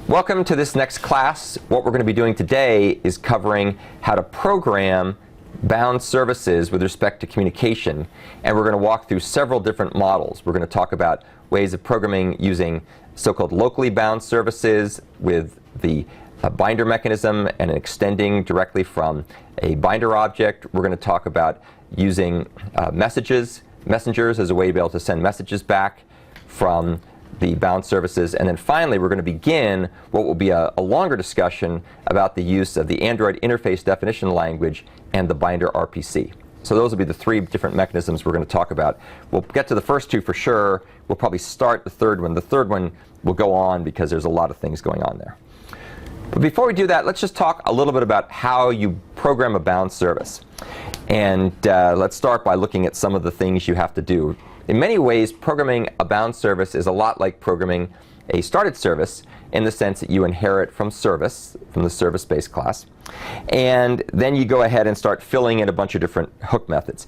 Welcome to this next class. What we're going to be doing today is covering how to program bound services with respect to communication, and we're going to walk through several different models. We're going to talk about ways of programming using so-called locally bound services with the binder mechanism and extending directly from a binder object. We're going to talk about using messengers as a way to be able to send messages back from the bound services. And then finally, we're going to begin what will be a longer discussion about the use of the Android interface definition language and the Binder RPC. So those will be the three different mechanisms we're going to talk about. We'll get to the first two for sure. We'll probably start the third one. The third one will go on because there's a lot of things going on there. But before we do that, let's just talk a little bit about how you program a bound service. And let's start by looking at some of the things you have to do. In many ways, programming a bound service is a lot like programming a started service in the sense that you inherit from the service-based class. And then you go ahead and start filling in a bunch of different hook methods.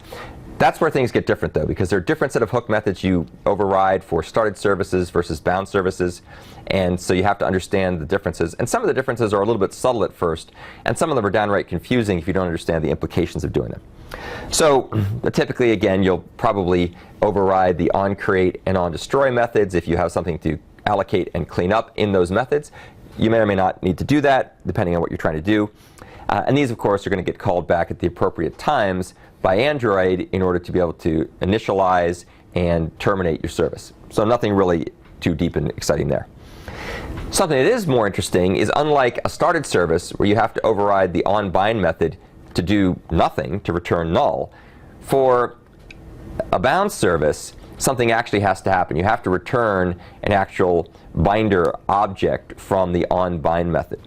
That's where things get different, though, because there are different set of hook methods you override for started services versus bound services. And so you have to understand the differences. And some of the differences are a little bit subtle at first, and some of them are downright confusing if you don't understand the implications of doing them. So typically, again, you'll probably override the onCreate and onDestroy methods if you have something to allocate and clean up in those methods. You may or may not need to do that, depending on what you're trying to do. And these, of course, are going to get called back at the appropriate times by Android in order to be able to initialize and terminate your service. So nothing really too deep and exciting there. Something that is more interesting is, unlike a started service where you have to override the onBind method to do nothing, to return null, for a bound service, something actually has to happen. You have to return an actual binder object from the onBind method.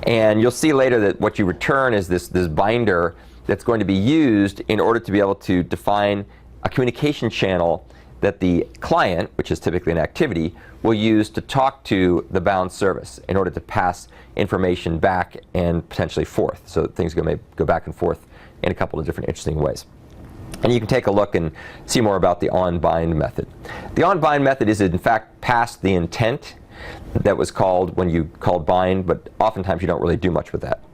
And you'll see later that what you return is this binder that's going to be used in order to be able to define a communication channel that the client, which is typically an activity, will use to talk to the bound service in order to pass information back and potentially forth. So things may go back and forth in a couple of different interesting ways. And you can take a look and see more about the onBind method. The onBind method is, in fact, past the intent that was called when you called bind, but oftentimes you don't really do much with that.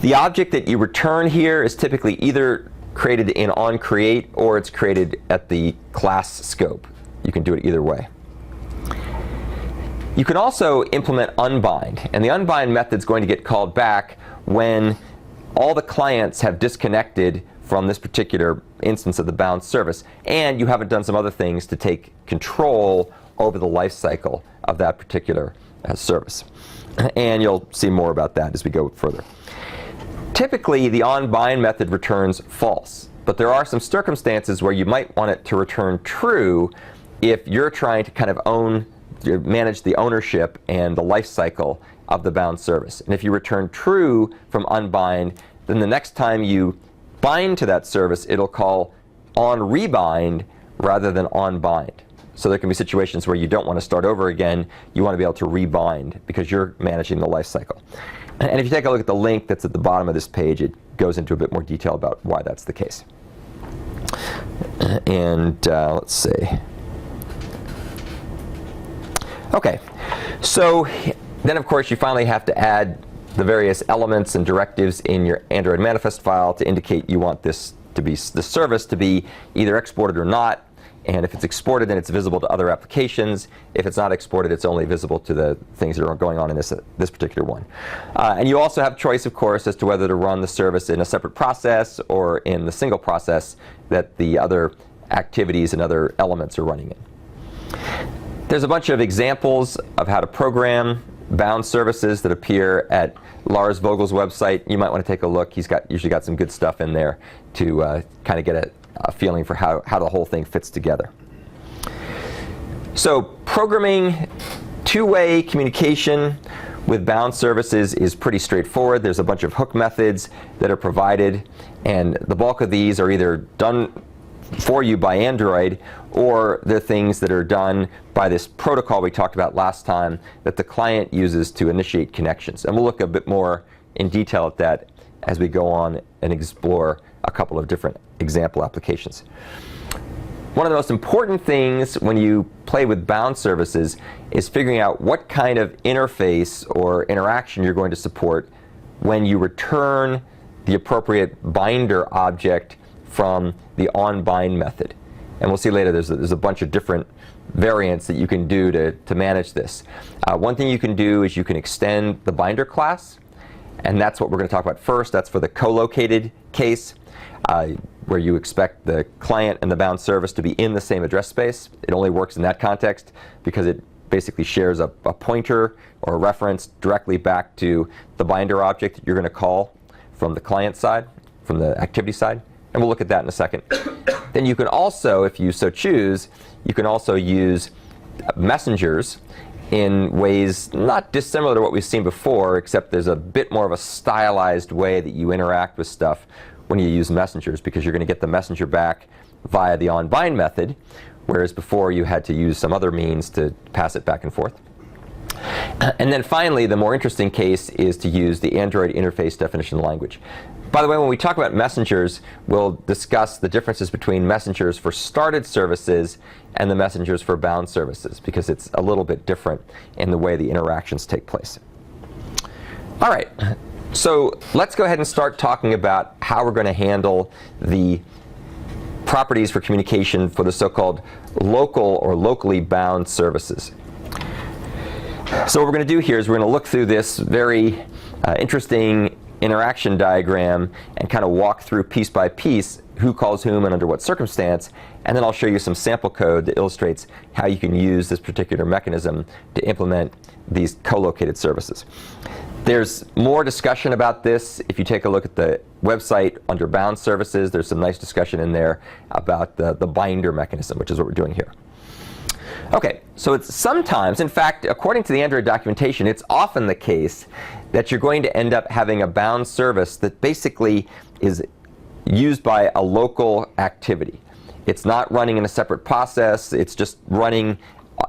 The object that you return here is typically either created in onCreate or it's created at the class scope. You can do it either way. You can also implement unbind, and the unbind method is going to get called back when all the clients have disconnected from this particular instance of the bound service, and you haven't done some other things to take control over the life cycle of that particular service. And you'll see more about that as we go further. Typically, the onBind method returns false, but there are some circumstances where you might want it to return true if you're trying to kind of manage the ownership and the life cycle of the bound service. And if you return true from unbind, then the next time you bind to that service, it'll call onRebind rather than onBind. So there can be situations where you don't want to start over again. You want to be able to rebind because you're managing the life cycle. And if you take a look at the link that's at the bottom of this page, it goes into a bit more detail about why that's the case. And let's see. OK, so then, of course, you finally have to add the various elements and directives in your Android manifest file to indicate you want this to be the service to be either exported or not. And if it's exported, then it's visible to other applications. If it's not exported, it's only visible to the things that are going on in this particular one. And you also have choice, of course, as to whether to run the service in a separate process or in the single process that the other activities and other elements are running in. There's a bunch of examples of how to program bound services that appear at Lars Vogel's website. You might want to take a look. He's usually got some good stuff in there to kind of get a feeling for how the whole thing fits together. So programming two-way communication with bound services is pretty straightforward. There's a bunch of hook methods that are provided, and the bulk of these are either done for you by Android, or they're things that are done by this protocol we talked about last time that the client uses to initiate connections. And we'll look a bit more in detail at that as we go on and explore a couple of different example applications. one of the most important things when you play with bound services is figuring out what kind of interface or interaction you're going to support when you return the appropriate binder object from the onBind method. And we'll see later there's a bunch of different variants that you can do to manage this. One thing you can do is you can extend the binder class, and that's what we're going to talk about first. That's for the co-located case, where you expect the client and the bound service to be in the same address space. It only works in that context because it basically shares a pointer or a reference directly back to the binder object that you're going to call from the client side, from the activity side. And we'll look at that in a second. Then you can also, if you so choose, you can also use messengers in ways not dissimilar to what we've seen before, except there's a bit more of a stylized way that you interact with stuff when you use messengers, because you're going to get the messenger back via the onBind method, whereas before you had to use some other means to pass it back and forth. And then finally, the more interesting case is to use the Android interface definition language. By the way, when we talk about messengers, we'll discuss the differences between messengers for started services and the messengers for bound services, because it's a little bit different in the way the interactions take place. All right, so let's go ahead and start talking about how we're going to handle the properties for communication for the so-called local or locally bound services. So what we're going to do here is we're going to look through this very interesting interaction diagram and kind of walk through piece by piece who calls whom and under what circumstance, and then I'll show you some sample code that illustrates how you can use this particular mechanism to implement these co-located services. There's more discussion about this. If you take a look at the website under bound services, there's some nice discussion in there about the binder mechanism, which is what we're doing here. Okay, so it's sometimes, in fact, according to the Android documentation, it's often the case that you're going to end up having a bound service that basically is used by a local activity. It's not running in a separate process, it's just running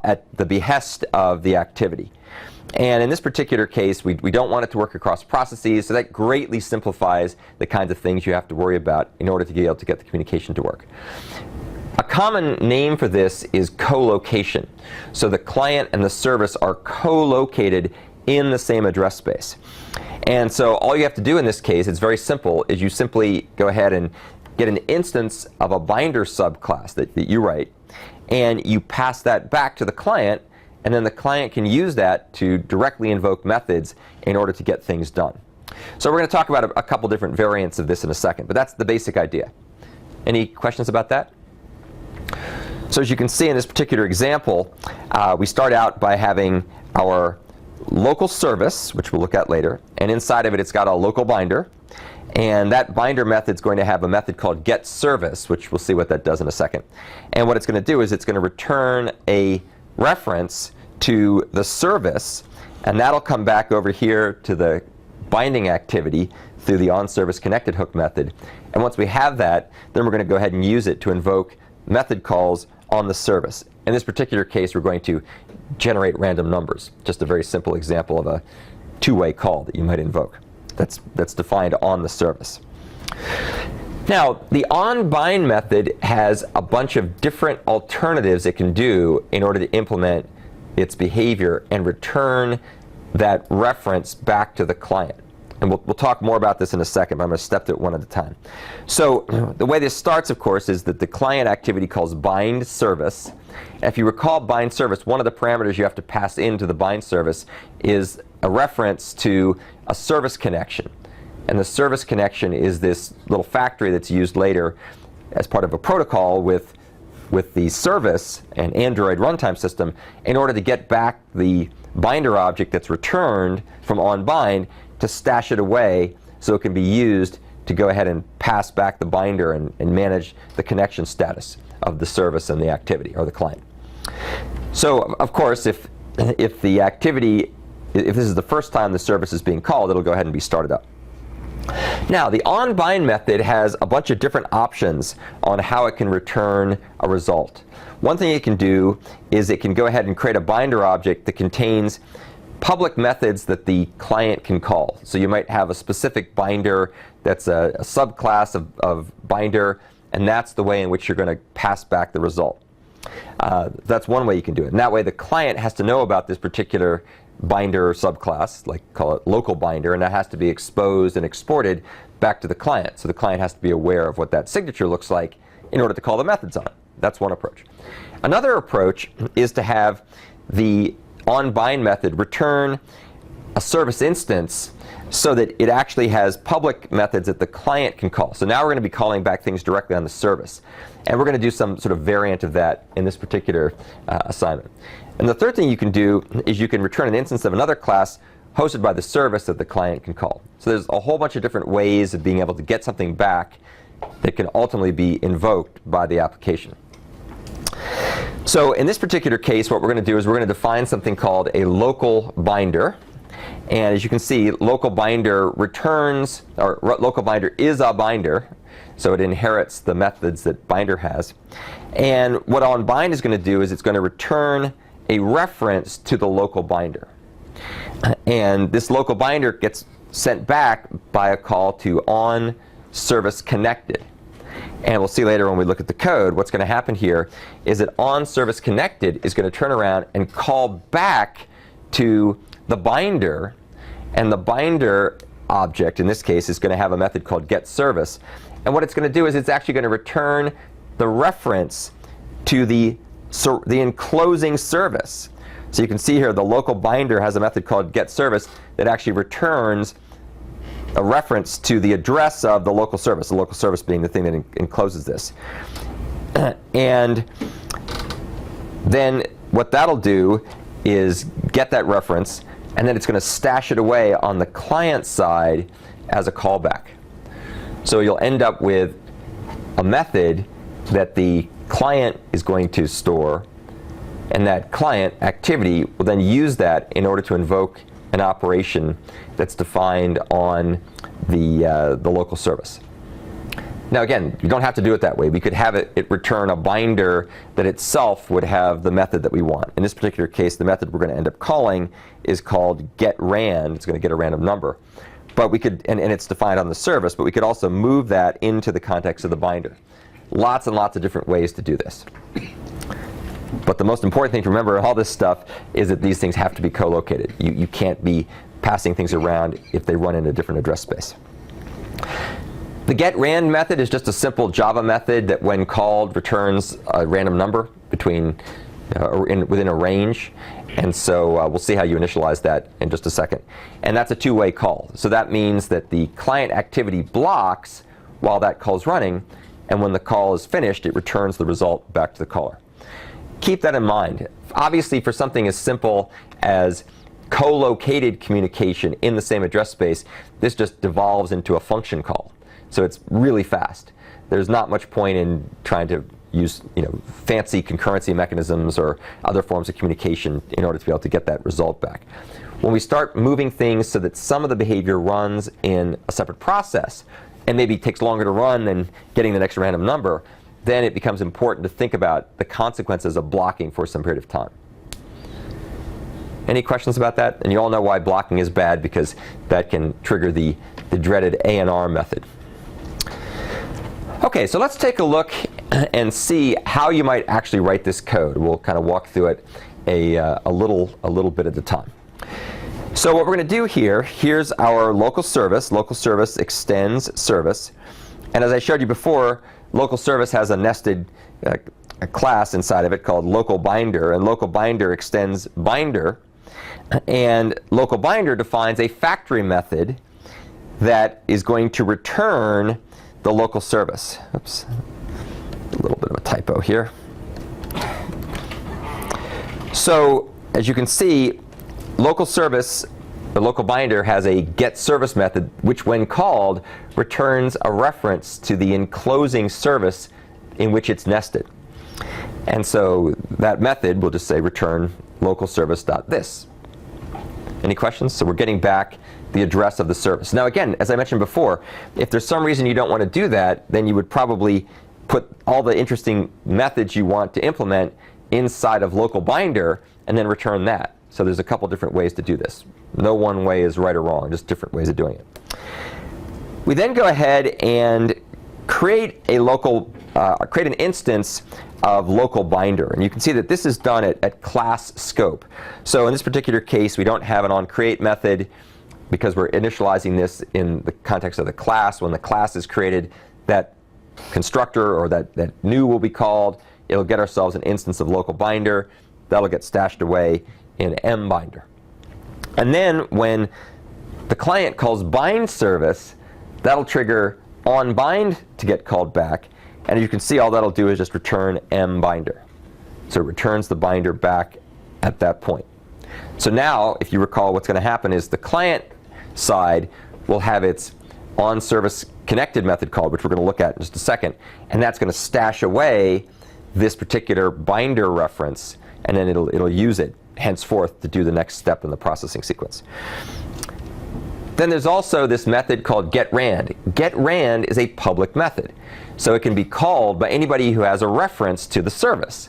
at the behest of the activity. And in this particular case, we don't want it to work across processes, so that greatly simplifies the kinds of things you have to worry about in order to be able to get the communication to work. A common name for this is co-location. So the client and the service are co-located in the same address space. And so all you have to do in this case, it's very simple, is you simply go ahead and get an instance of a binder subclass that you write, and you pass that back to the client, and then the client can use that to directly invoke methods in order to get things done. So we're going to talk about a couple different variants of this in a second, but that's the basic idea. Any questions about that? So as you can see in this particular example, we start out by having our local service, which we'll look at later, and inside of it it's got a local binder, and that binder method is going to have a method called getService, which we'll see what that does in a second. And what it's going to do is it's going to return a reference to the service, and that'll come back over here to the binding activity through the onServiceConnectedHook method. And once we have that, then we're going to go ahead and use it to invoke method calls on the service. In this particular case, we're going to generate random numbers. Just a very simple example of a two-way call that you might invoke. That's defined on the service. Now, the onBind method has a bunch of different alternatives it can do in order to implement its behavior and return that reference back to the client. And we'll talk more about this in a second, but I'm going to step through it one at a time. So the way this starts, of course, is that the client activity calls bind service. And if you recall bind service, one of the parameters you have to pass into the bind service is a reference to a service connection. And the service connection is this little factory that's used later as part of a protocol with the service and Android runtime system in order to get back the binder object that's returned from onBind to stash it away so it can be used to go ahead and pass back the binder and manage the connection status of the service and the activity or the client. So of course, if the activity, if this is the first time the service is being called, it'll go ahead and be started up. Now, the onBind method has a bunch of different options on how it can return a result. One thing it can do is it can go ahead and create a binder object that contains public methods that the client can call. So you might have a specific binder that's a subclass of binder and that's the way in which you're going to pass back the result. That's one way you can do it. And that way the client has to know about this particular binder subclass, like call it local binder, and that has to be exposed and exported back to the client. So the client has to be aware of what that signature looks like in order to call the methods on it. That's one approach. Another approach is to have the onBind method return a service instance so that it actually has public methods that the client can call. So now we're going to be calling back things directly on the service. And we're going to do some sort of variant of that in this particular assignment. And the third thing you can do is you can return an instance of another class hosted by the service that the client can call. So there's a whole bunch of different ways of being able to get something back that can ultimately be invoked by the application. So in this particular case, what we're going to do is we're going to define something called a local binder. And as you can see, local binder returns, or local binder is a binder, so it inherits the methods that binder has. And what onBind is going to do is it's going to return a reference to the local binder. And this local binder gets sent back by a call to onServiceConnected. And we'll see later when we look at the code, what's going to happen here is that onServiceConnected is going to turn around and call back to the binder, and the binder object in this case is going to have a method called getService. And what it's going to do is it's actually going to return the reference to the enclosing service. So you can see here the local binder has a method called getService that actually returns a reference to the address of the local service being the thing that encloses this. And then what that'll do is get that reference, and then it's going to stash it away on the client side as a callback. So you'll end up with a method that the client is going to store, and that client activity will then use that in order to invoke an operation that's defined on the local service. Now again, you don't have to do it that way. We could have it return a binder that itself would have the method that we want. In this particular case, the method we're going to end up calling is called getRand. It's going to get a random number. But we could, and it's defined on the service, but we could also move that into the context of the binder. Lots and lots of different ways to do this. But the most important thing to remember in all this stuff is that these things have to be co-located. You can't be passing things around if they run in a different address space. The getRand method is just a simple Java method that, when called, returns a random number between within a range. And so we'll see how you initialize that in just a second. And that's a two-way call. So that means that the client activity blocks while that call is running, and when the call is finished, it returns the result back to the caller. Keep that in mind. Obviously, for something as simple as co-located communication in the same address space, this just devolves into a function call. So it's really fast. There's not much point in trying to use fancy concurrency mechanisms or other forms of communication in order to be able to get that result back. When we start moving things so that some of the behavior runs in a separate process and maybe takes longer to run than getting the next random number, then it becomes important to think about the consequences of blocking for some period of time. Any questions about that? And you all know why blocking is bad, because that can trigger the dreaded ANR method. Okay, so let's take a look and see how you might actually write this code. We'll kind of walk through it a little bit at a time. So what we're going to do here, here's our local service. Local service extends service. And as I showed you before, local service has a nested a class inside of it called local binder, and local binder extends binder. And local binder defines a factory method that is going to return the local service. Oops, a little bit of a typo here. So as you can see, local service, the local binder, has a getService method which, when called, returns a reference to the enclosing service in which it's nested. And so that method will just say return local service.this. Any questions? So we're getting back the address of the service. Now again, as I mentioned before, if there's some reason you don't want to do that, then you would probably put all the interesting methods you want to implement inside of local binder and then return that. So there's a couple different ways to do this. No one way is right or wrong, just different ways of doing it. We then go ahead and create a local create an instance of local binder. And you can see that this is done at class scope. So in this particular case, we don't have an onCreate method because we're initializing this in the context of the class. When the class is created, that constructor or that new will be called. It'll get ourselves an instance of local binder. That'll get stashed away in mBinder. And then when the client calls bind service, that'll trigger onBind to get called back. And you can see all that'll do is just return mBinder. So it returns the binder back at that point. So now, if you recall, what's going to happen is the client side will have its onService connected method called, which we're going to look at in just a second. And that's going to stash away this particular binder reference, and then it'll use it henceforth to do the next step in the processing sequence. Then there's also this method called getRand. GetRand is a public method. So it can be called by anybody who has a reference to the service.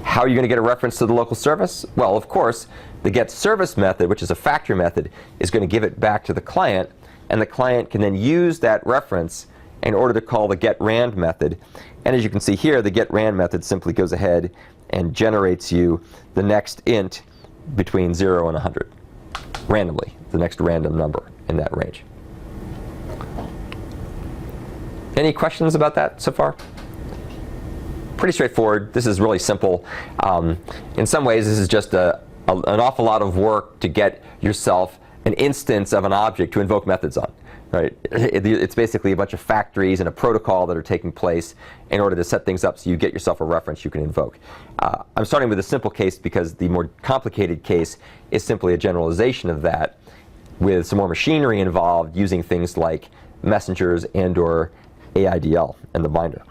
How are you going to get a reference to the local service? Well, of course, the getService method, which is a factory method, is going to give it back to the client, and the client can then use that reference in order to call the getRand method. And as you can see here, the getRand method simply goes ahead and generates you the next int between 0 and 100, randomly, the next random number in that range. Any questions about that so far? Pretty straightforward. This is really simple. In some ways, this is just an awful lot of work to get yourself an instance of an object to invoke methods on. Right? It's basically a bunch of factories and a protocol that are taking place in order to set things up so you get yourself a reference you can invoke. I'm starting with a simple case because the more complicated case is simply a generalization of that with some more machinery involved using things like messengers and/or AIDL and the binder.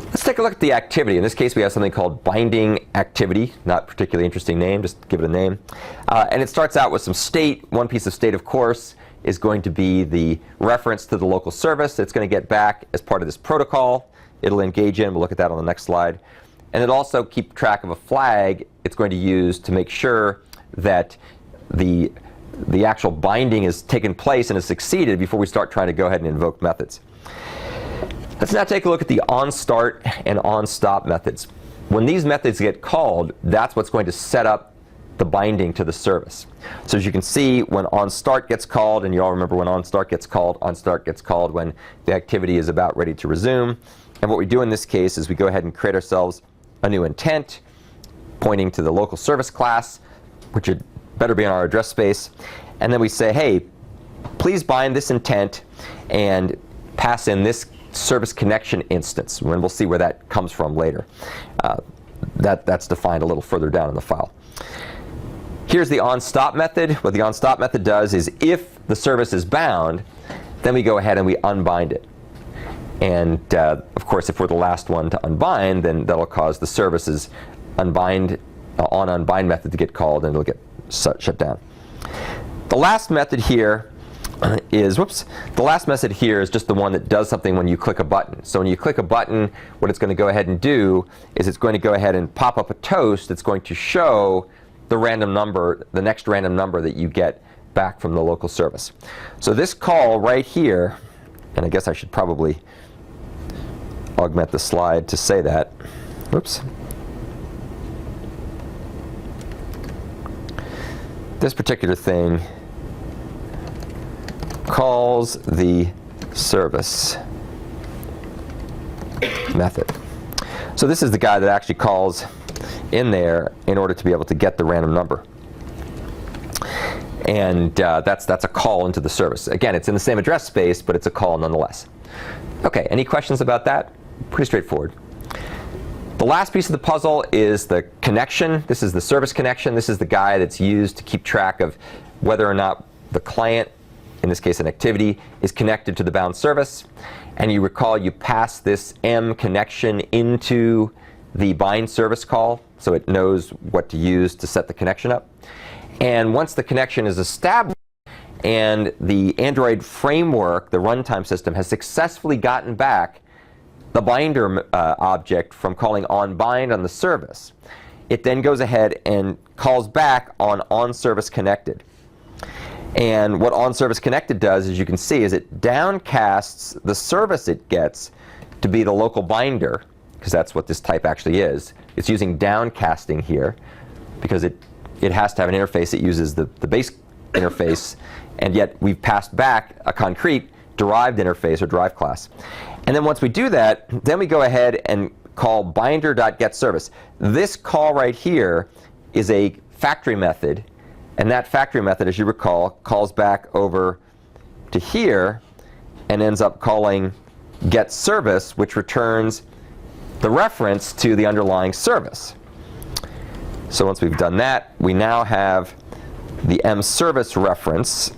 Let's take a look at the activity. In this case, we have something called binding activity. Not a particularly interesting name, just give it a name. And it starts out with some state. One piece of state, of course, is going to be the reference to the local service. It's going to get back as part of this protocol. It'll engage in. We'll look at that on the next slide. And it'll also keep track of a flag it's going to use to make sure that the actual binding has taken place and has succeeded before we start trying to go ahead and invoke methods. Let's now take a look at the onStart and onStop methods. When these methods get called, that's what's going to set up the binding to the service. So as you can see, when onStart gets called, and you all remember when onStart gets called when the activity is about ready to resume. And what we do in this case is we go ahead and create ourselves a new intent pointing to the local service class, which had better be in our address space. And then we say, hey, please bind this intent and pass in this service connection instance. And we'll see where that comes from later. That's defined a little further down in the file. Here's the onStop method. What the onStop method does is if the service is bound, then we go ahead and we unbind it. And of course, if we're the last one to unbind, then that'll cause the service's unbind method to get called, and it'll get shut down. The last method here is, the last method here is just the one that does something when you click a button. So when you click a button, what it's going to go ahead and do is it's going to go ahead and pop up a toast that's going to show the random number, the next random number that you get back from the local service. So this call right here, and I guess I should probably augment the slide to say that. This particular thing calls the service method. So this is the guy that actually calls in there in order to be able to get the random number. And that's a call into the service. Again, it's in the same address space, but it's a call nonetheless. Okay, any questions about that? Pretty straightforward. The last piece of the puzzle is the connection. This is the service connection. This is the guy that's used to keep track of whether or not the client, in this case an activity, is connected to the bound service. And you recall you pass this M connection into the bind service call, so it knows what to use to set the connection up. And once the connection is established and the Android framework, the runtime system, has successfully gotten back the binder object from calling onBind on the service, it then goes ahead and calls back on onServiceConnected. And what onServiceConnected does, as you can see, is it downcasts the service it gets to be the local binder, because that's what this type actually is. It's using downcasting here because it has to have an interface that uses the base interface, and yet we've passed back a concrete derived interface or derived class. And then once we do that, then we go ahead and call binder.getService. This call right here is a factory method, and that factory method, as you recall, calls back over to here and ends up calling getService, which returns the reference to the underlying service. So once we've done that, we now have the mService reference.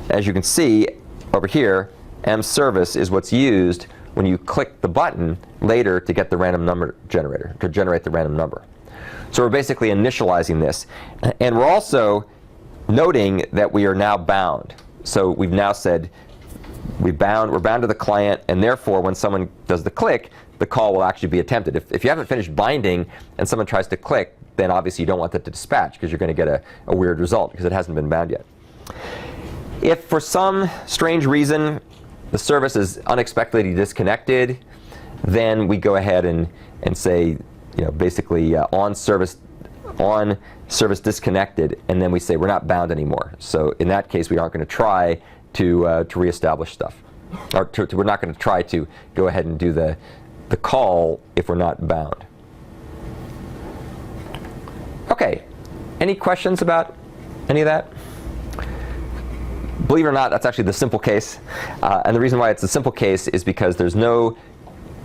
As you can see over here, mService is what's used when you click the button later to get the random number generator, to generate the random number. So we're basically initializing this. And we're also noting that we are now bound. So we've now said we're bound to the client, and therefore when someone does the click, the call will actually be attempted. If you haven't finished binding and someone tries to click, then obviously you don't want that to dispatch because you're going to get a weird result because it hasn't been bound yet. If for some strange reason the service is unexpectedly disconnected, then we go ahead and say, basically on service disconnected, and then we say we're not bound anymore. So in that case, we aren't going to try to reestablish stuff, or we're not going to try to go ahead and do the call if we're not bound. Okay, any questions about any of that? Believe it or not, that's actually the simple case. And the reason why it's a simple case is because there's no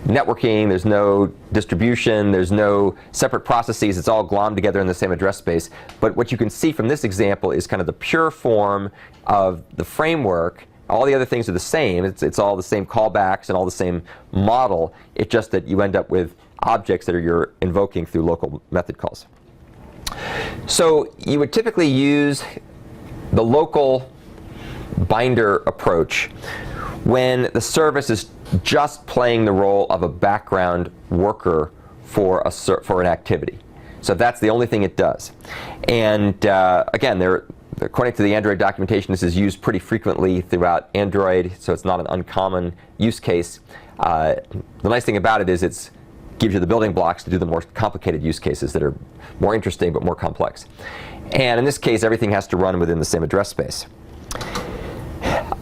networking, there's no distribution, there's no separate processes. It's all glommed together in the same address space. But what you can see from this example is kind of the pure form of the framework. All the other things are the same. It's all the same callbacks and all the same model. It's just that you end up with objects that you're invoking through local method calls. So you would typically use the local binder approach when the service is just playing the role of a background worker for an activity. So that's the only thing it does. And again, according to the Android documentation, this is used pretty frequently throughout Android, so it's not an uncommon use case. The nice thing about it is it gives you the building blocks to do the more complicated use cases that are more interesting but more complex. And in this case, everything has to run within the same address space.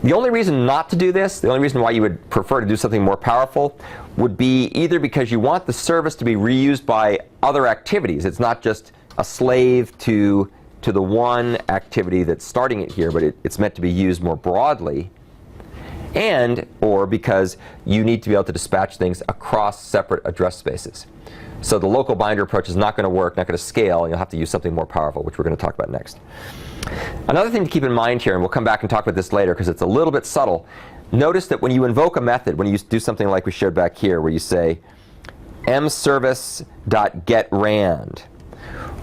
The only reason not to do this, the only reason why you would prefer to do something more powerful, would be either because you want the service to be reused by other activities. It's not just a slave to the one activity that's starting it here, but it's meant to be used more broadly, or because you need to be able to dispatch things across separate address spaces. So the local binder approach is not going to work, not going to scale, and you'll have to use something more powerful, which we're going to talk about next. Another thing to keep in mind here, and we'll come back and talk about this later because it's a little bit subtle, notice that when you invoke a method, when you do something like we showed back here, where you say mService.getRand,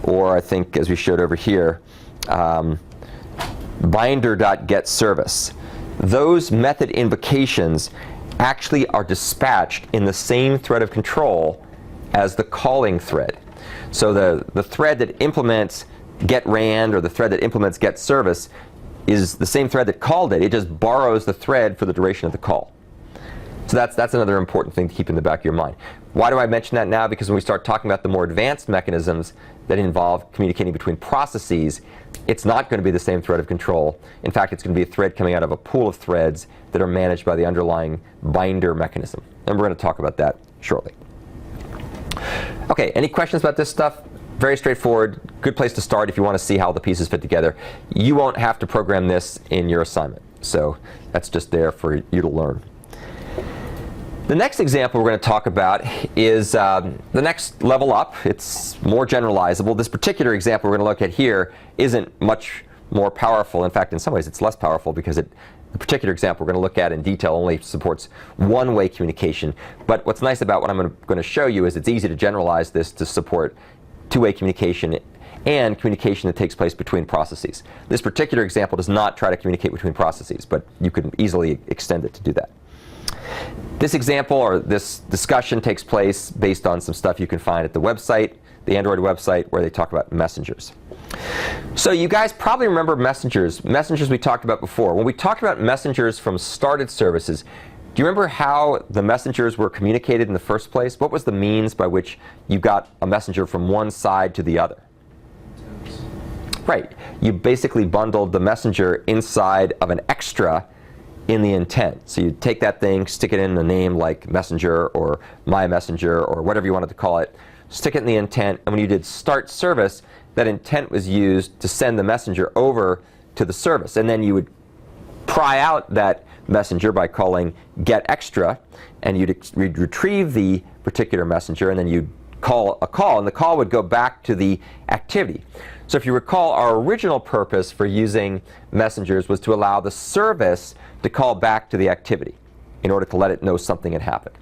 or I think as we showed over here, binder.getService, those method invocations actually are dispatched in the same thread of control as the calling thread. So the thread that implements getRand, or the thread that implements getService, is the same thread that called it. It just borrows the thread for the duration of the call. So that's another important thing to keep in the back of your mind. Why do I mention that now? Because when we start talking about the more advanced mechanisms that involve communicating between processes, it's not going to be the same thread of control. In fact, it's going to be a thread coming out of a pool of threads that are managed by the underlying binder mechanism. And we're going to talk about that shortly. Okay, any questions about this stuff? Very straightforward. Good place to start if you want to see how the pieces fit together. You won't have to program this in your assignment. So that's just there for you to learn. The next example we're going to talk about is the next level up. It's more generalizable. This particular example we're going to look at here isn't much more powerful. In fact, in some ways it's less powerful because the particular example we're going to look at in detail only supports one-way communication. But what's nice about what I'm going to show you is it's easy to generalize this to support two-way communication and communication that takes place between processes. This particular example does not try to communicate between processes, but you can easily extend it to do that. This example, or this discussion, takes place based on some stuff you can find at the website, the Android website, where they talk about messengers. So you guys probably remember messengers we talked about before. When we talked about messengers from started services, Do you remember how the messengers were communicated in the first place? What was the means by which you got a messenger from one side to the other? Right. You basically bundled the messenger inside of an extra in the intent. So you take that thing, stick it in a name like messenger or my messenger or whatever you wanted to call it, stick it in the intent, and when you did start service, that intent was used to send the messenger over to the service. And then you would pry out that messenger by calling get extra, and you'd retrieve the particular messenger, and then you'd call a call, and the call would go back to the activity. So if you recall, our original purpose for using messengers was to allow the service to call back to the activity in order to let it know something had happened.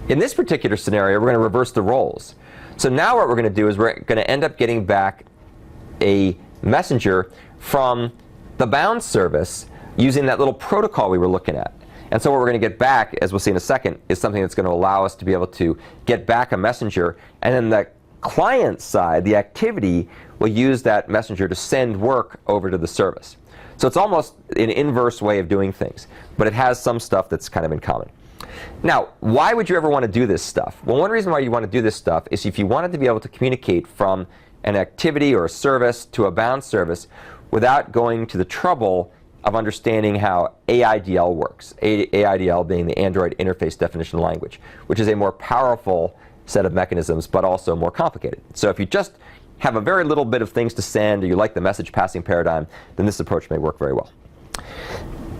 In this particular scenario, we're going to reverse the roles. So now what we're going to do is we're going to end up getting back a messenger from the bound service using that little protocol we were looking at. And so what we're going to get back, as we'll see in a second, is something that's going to allow us to be able to get back a messenger, and then the client side, the activity, will use that messenger to send work over to the service. So it's almost an inverse way of doing things, but it has some stuff that's kind of in common. Now, why would you ever want to do this stuff? Well, one reason why you want to do this stuff is if you wanted to be able to communicate from an activity or a service to a bound service without going to the trouble of understanding how AIDL works, AIDL being the Android Interface Definition Language, which is a more powerful set of mechanisms, but also more complicated. So if you just have a very little bit of things to send, or you like the message passing paradigm, then this approach may work very well.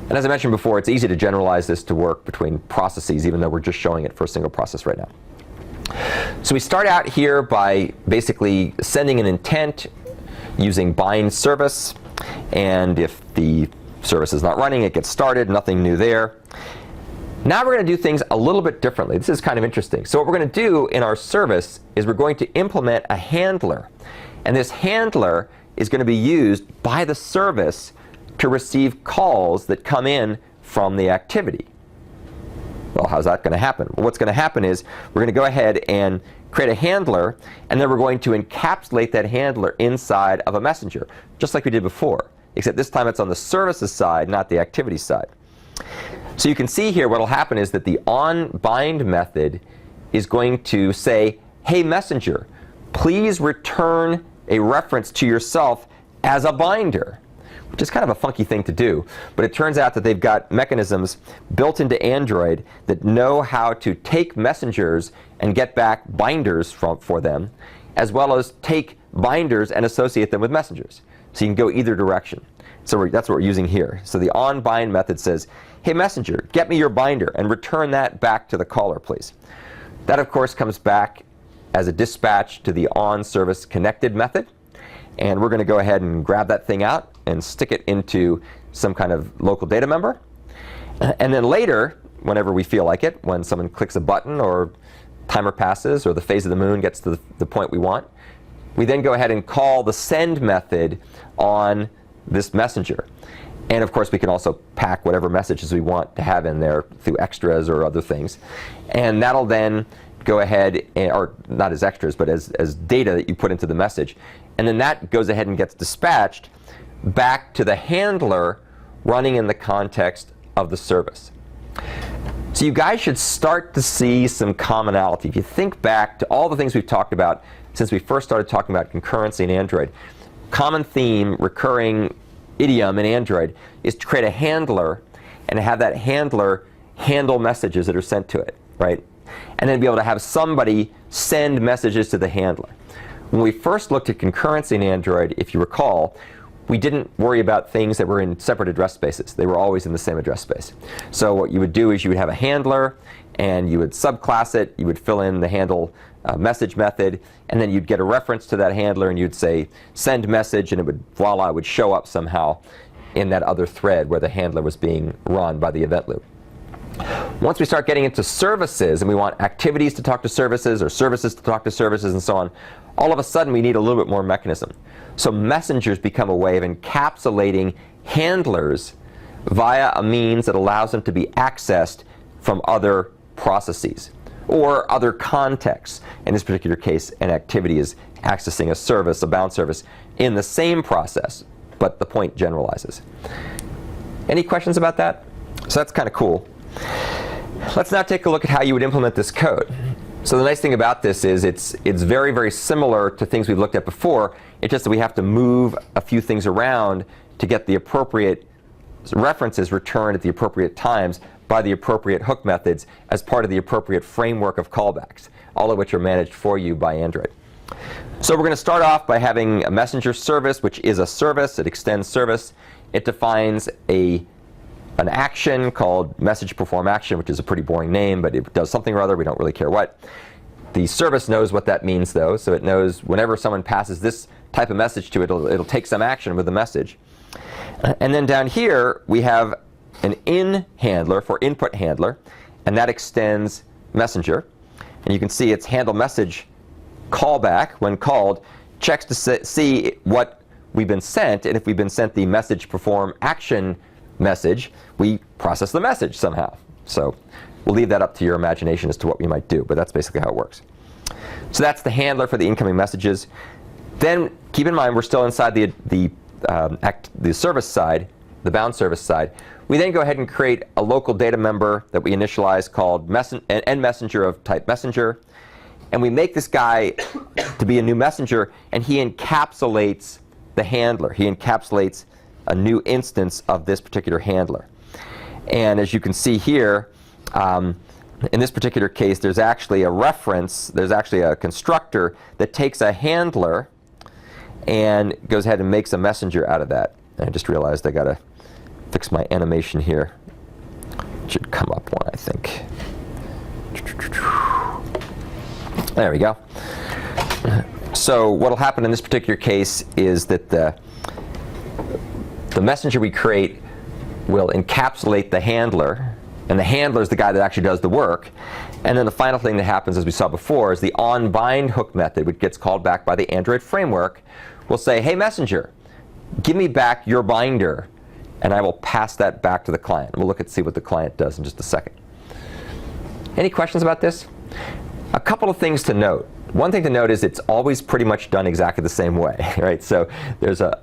And as I mentioned before, it's easy to generalize this to work between processes, even though we're just showing it for a single process right now. So we start out here by basically sending an intent using bind service, and if the service is not running, it gets started, nothing new there. Now we're going to do things a little bit differently. This is kind of interesting. So what we're going to do in our service is we're going to implement a handler. And this handler is going to be used by the service to receive calls that come in from the activity. Well, how's that going to happen? Well, what's going to happen is we're going to go ahead and create a handler, and then we're going to encapsulate that handler inside of a messenger, just like we did before, except this time it's on the services side, not the activity side. So you can see here what will happen is that the onBind method is going to say, hey messenger, please return a reference to yourself as a binder, which is kind of a funky thing to do. But it turns out that they've got mechanisms built into Android that know how to take messengers and get back binders for them, as well as take binders and associate them with messengers. So you can go either direction. So that's what we're using here. So the onBind method says, hey messenger, get me your binder and return that back to the caller, please. That, of course, comes back as a dispatch to the onServiceConnected method. And we're going to go ahead and grab that thing out and stick it into some kind of local data member. And then later, whenever we feel like it, when someone clicks a button or timer passes or the phase of the moon gets to the point we want, we then go ahead and call the send method on this messenger. And of course, we can also pack whatever messages we want to have in there through extras or other things. And that'll then go ahead, and, or not as extras, but as data that you put into the message. And then that goes ahead and gets dispatched back to the handler running in the context of the service. So you guys should start to see some commonality. If you think back to all the things we've talked about since we first started talking about concurrency in Android, common theme, recurring idiom in Android is to create a handler and have that handler handle messages that are sent to it, right? And then be able to have somebody send messages to the handler. When we first looked at concurrency in Android, if you recall, we didn't worry about things that were in separate address spaces. They were always in the same address space. So what you would do is you would have a handler, and you would subclass it, you would fill in the handle message method, and then you'd get a reference to that handler, and you'd say send message, and it would, voila, it would show up somehow in that other thread where the handler was being run by the event loop. Once we start getting into services, and we want activities to talk to services, or services to talk to services, and so on, all of a sudden we need a little bit more mechanism. So messengers become a way of encapsulating handlers via a means that allows them to be accessed from other processes or other contexts. In this particular case, an activity is accessing a service, a bound service, in the same process, but the point generalizes. Any questions about that? So that's kind of cool. Let's now take a look at how you would implement this code. So the nice thing about this is it's very, very similar to things we've looked at before. It's just that we have to move a few things around to get the appropriate references returned at the appropriate times by the appropriate hook methods as part of the appropriate framework of callbacks, all of which are managed for you by Android. So we're going to start off by having a messenger service, which is a service. It extends service. It defines an action called message perform action, which is a pretty boring name, but it does something or other. We don't really care what. The service knows what that means, though, so it knows whenever someone passes this type of message to it, it'll take some action with the message. And then down here, we have an in handler for input handler, and that extends messenger. And you can see its handle message callback, when called, checks to see what we've been sent, and if we've been sent the message perform action message, we process the message somehow. So we'll leave that up to your imagination as to what we might do, but that's basically how it works. So that's the handler for the incoming messages. Then keep in mind we're still inside the service side, the bound service side. We then go ahead and create a local data member that we initialize called end messenger of type messenger. And we make this guy to be a new messenger, and he encapsulates the handler. He encapsulates a new instance of this particular handler. And as you can see here, in this particular case, there's actually a reference, there's actually a constructor that takes a handler and goes ahead and makes a messenger out of that. And I just realized I got to fix my animation here. It should come up one, I think. There we go. So what will happen in this particular case is that the messenger we create will encapsulate the handler, and the handler is the guy that actually does the work. And then the final thing that happens, as we saw before, is the onBind hook method, which gets called back by the Android framework, will say, hey messenger, give me back your binder, and I will pass that back to the client. We'll look at see what the client does in just a second. Any questions about this? A couple of things to note. One thing to note is it's always pretty much done exactly the same way, right? So there's a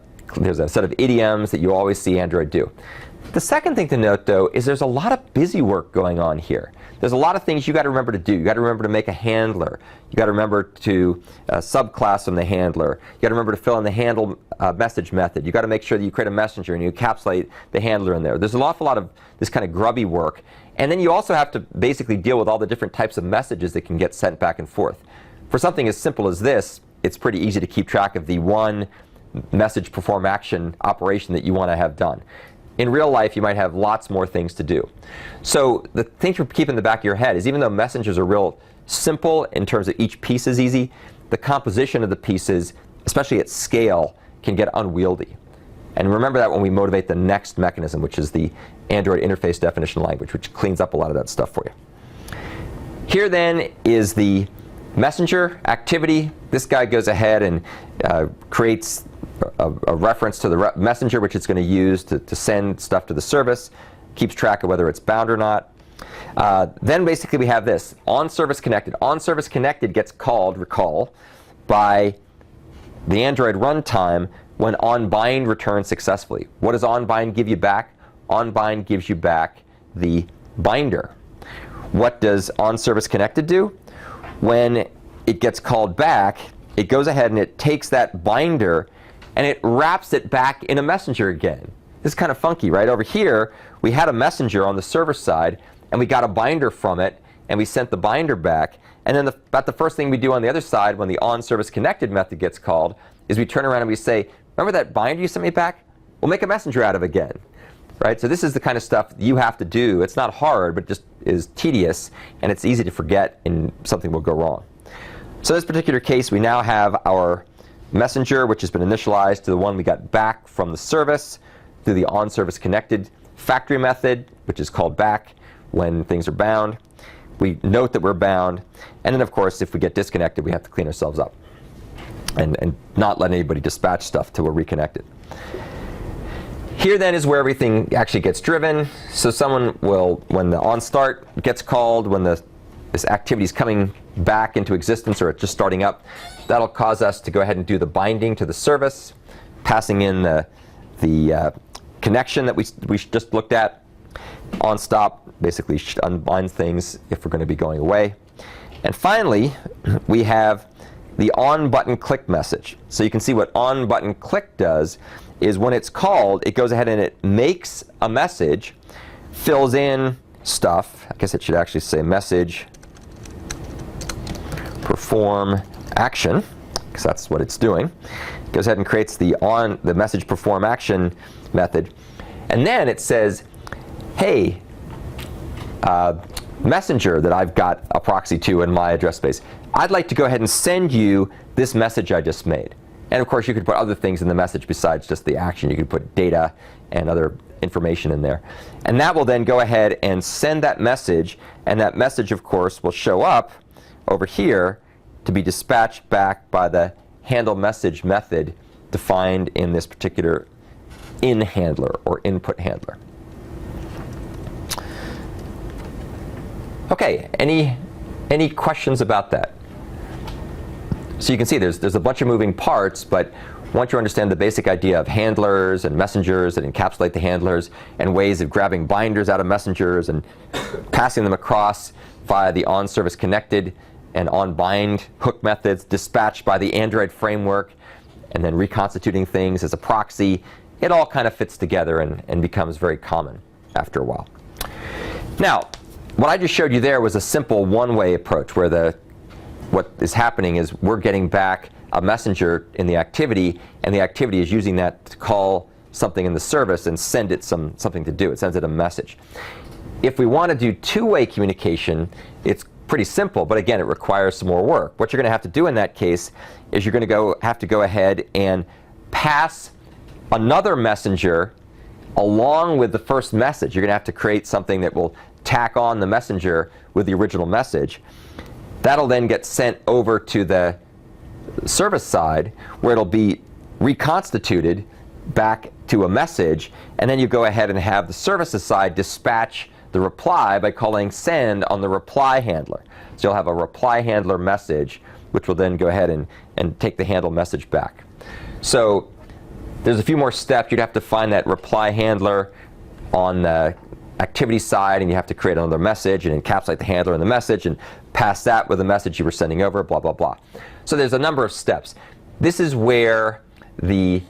set of idioms that you always see Android do. The second thing to note, though, is there's a lot of busy work going on here. There's a lot of things you got to remember to do. You got to remember to make a handler. You got to remember to subclass from the handler. You got to remember to fill in the handle message method. You got to make sure that you create a messenger and you encapsulate the handler in there. There's an awful lot of this kind of grubby work. And then you also have to basically deal with all the different types of messages that can get sent back and forth. For something as simple as this, it's pretty easy to keep track of the one message perform action operation that you want to have done. In real life, you might have lots more things to do. So the thing to keep in the back of your head is even though messengers are real simple in terms of each piece is easy, the composition of the pieces, especially at scale, can get unwieldy. And remember that when we motivate the next mechanism, which is the Android interface definition language, which cleans up a lot of that stuff for you. Here then is the messenger activity. This guy goes ahead and creates a reference to the messenger, which it's going to use to send stuff to the service, keeps track of whether it's bound or not. Then basically we have this, on service connected. On service connected gets called, recall, by the Android runtime when onBind returns successfully. What does onBind give you back? onBind gives you back the binder. What does on service connected do? When it gets called back, it goes ahead and it takes that binder and it wraps it back in a messenger again. This is kind of funky, right? Over here, we had a messenger on the server side, and we got a binder from it, and we sent the binder back. And then about the first thing we do on the other side when the onServiceConnected method gets called is we turn around and we say, remember that binder you sent me back? We'll make a messenger out of it again. Right? So this is the kind of stuff you have to do. It's not hard, but just is tedious, and it's easy to forget, and something will go wrong. So in this particular case, we now have our messenger, which has been initialized to the one we got back from the service through the onServiceConnected factory method, which is called back when things are bound. We note that we're bound, and then of course if we get disconnected we have to clean ourselves up and not let anybody dispatch stuff till we're reconnected. Here then is where everything actually gets driven. So someone will, when the onStart gets called, when this activity is coming back into existence or it's just starting up, that'll cause us to go ahead and do the binding to the service, passing in the connection that we just looked at, On stop basically unbinds things if we're going to be going away. And finally, we have the on button click message. So you can see what on button click does is when it's called, it goes ahead and it makes a message, fills in stuff. I guess it should actually say message perform action, because that's what it's doing. It goes ahead and creates the message perform action method. And then it says, hey, messenger that I've got a proxy to in my address space, I'd like to go ahead and send you this message I just made. And of course, you could put other things in the message besides just the action. You could put data and other information in there. And that will then go ahead and send that message. And that message, of course, will show up over here to be dispatched back by the handle message method defined in this particular in handler or input handler. Okay, any questions about that? So you can see there's a bunch of moving parts, but once you understand the basic idea of handlers and messengers that encapsulate the handlers and ways of grabbing binders out of messengers and passing them across via the on-service connected and on-bind hook methods dispatched by the Android framework and then reconstituting things as a proxy, it all kind of fits together and becomes very common after a while. Now, what I just showed you there was a simple one-way approach where what is happening is we're getting back a messenger in the activity, and the activity is using that to call something in the service and send it something to do. It sends it a message. If we want to do two-way communication, it's pretty simple, but again, it requires some more work. What you're going to have to do in that case is you're going to have to go ahead and pass another messenger along with the first message. You're going to have to create something that will tack on the messenger with the original message. That'll then get sent over to the service side where it'll be reconstituted back to a message, and then you go ahead and have the services side dispatch the reply by calling send on the reply handler. So you'll have a reply handler message which will then go ahead and take the handle message back. So there's a few more steps. You'd have to find that reply handler on the activity side, and you have to create another message and encapsulate the handler in the message and pass that with the message you were sending over, blah, blah, blah. So there's a number of steps. This is where the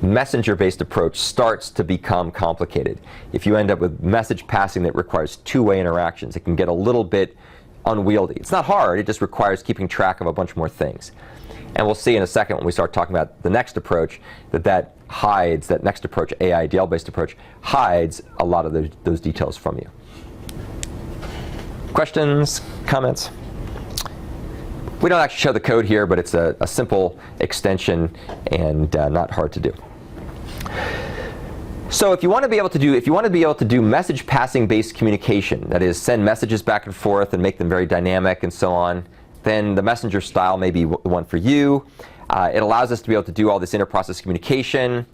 messenger-based approach starts to become complicated. If you end up with message passing that requires two-way interactions, it can get a little bit unwieldy. It's not hard, it just requires keeping track of a bunch more things. And we'll see in a second when we start talking about the next approach that next approach, AIDL-based approach, hides a lot of those details from you. Questions, comments? We don't actually show the code here, but it's a simple extension and not hard to do. So if you want to be able to do message passing based communication, that is send messages back and forth and make them very dynamic and so on, then the messenger style may be one for you. It allows us to be able to do all this inter-process communication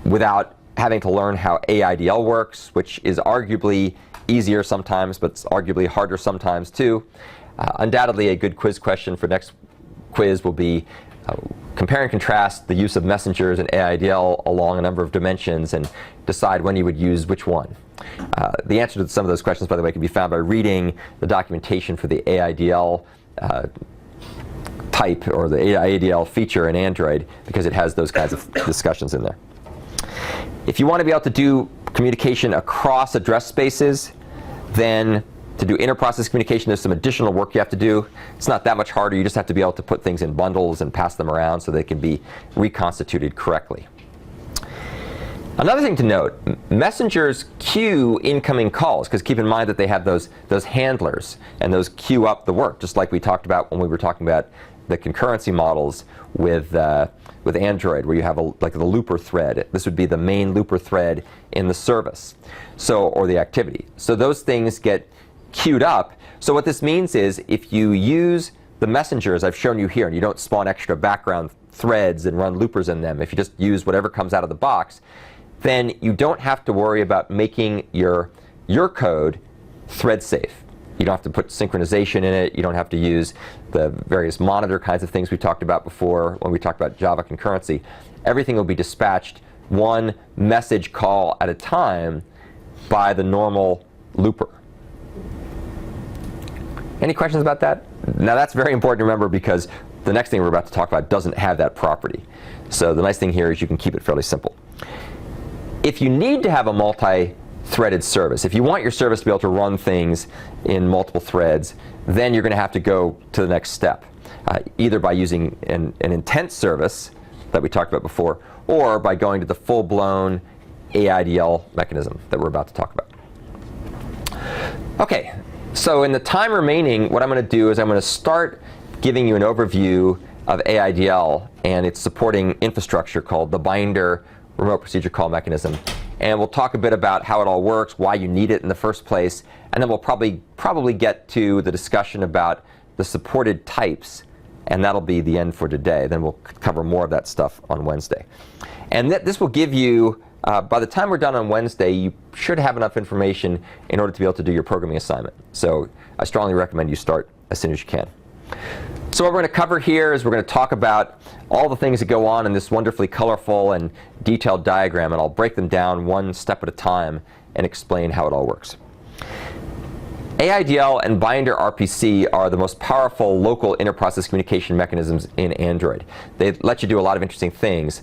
without having to learn how AIDL works, which is arguably easier sometimes, but it's arguably harder sometimes too. Undoubtedly, a good quiz question for next quiz will be compare and contrast the use of messengers and AIDL along a number of dimensions and decide when you would use which one. The answer to some of those questions, by the way, can be found by reading the documentation for the AIDL type or the AIDL feature in Android, because it has those kinds of discussions in there. If you want to be able to do communication across address spaces, then to do inter-process communication, there's some additional work you have to do. It's not that much harder. You just have to be able to put things in bundles and pass them around so they can be reconstituted correctly. Another thing to note, messengers queue incoming calls, because keep in mind that they have those handlers, and those queue up the work, just like we talked about when we were talking about the concurrency models with Android, where you have like the looper thread. This would be the main looper thread in the service, or the activity. So those things get queued up. So what this means is if you use the messengers I've shown you here, and you don't spawn extra background threads and run loopers in them, if you just use whatever comes out of the box, then you don't have to worry about making your code thread safe. You don't have to put synchronization in it. You don't have to use the various monitor kinds of things we talked about before when we talked about Java concurrency. Everything will be dispatched one message call at a time by the normal looper. Any questions about that? Now that's very important to remember because the next thing we're about to talk about doesn't have that property. So the nice thing here is you can keep it fairly simple. If you need to have a multi-threaded service, if you want your service to be able to run things in multiple threads, then you're going to have to go to the next step, either by using an intent service that we talked about before, or by going to the full-blown AIDL mechanism that we're about to talk about. Okay, so in the time remaining, what I'm going to do is I'm going to start giving you an overview of AIDL and its supporting infrastructure called the Binder remote procedure call mechanism. And we'll talk a bit about how it all works, why you need it in the first place, and then we'll probably get to the discussion about the supported types, and that'll be the end for today. Then we'll cover more of that stuff on Wednesday. And this will give you, by the time we're done on Wednesday, you should have enough information in order to be able to do your programming assignment. So I strongly recommend you start as soon as you can. So what we're going to cover here is we're going to talk about all the things that go on in this wonderfully colorful and detailed diagram, and I'll break them down one step at a time and explain how it all works. AIDL and Binder RPC are the most powerful local inter-process communication mechanisms in Android. They let you do a lot of interesting things.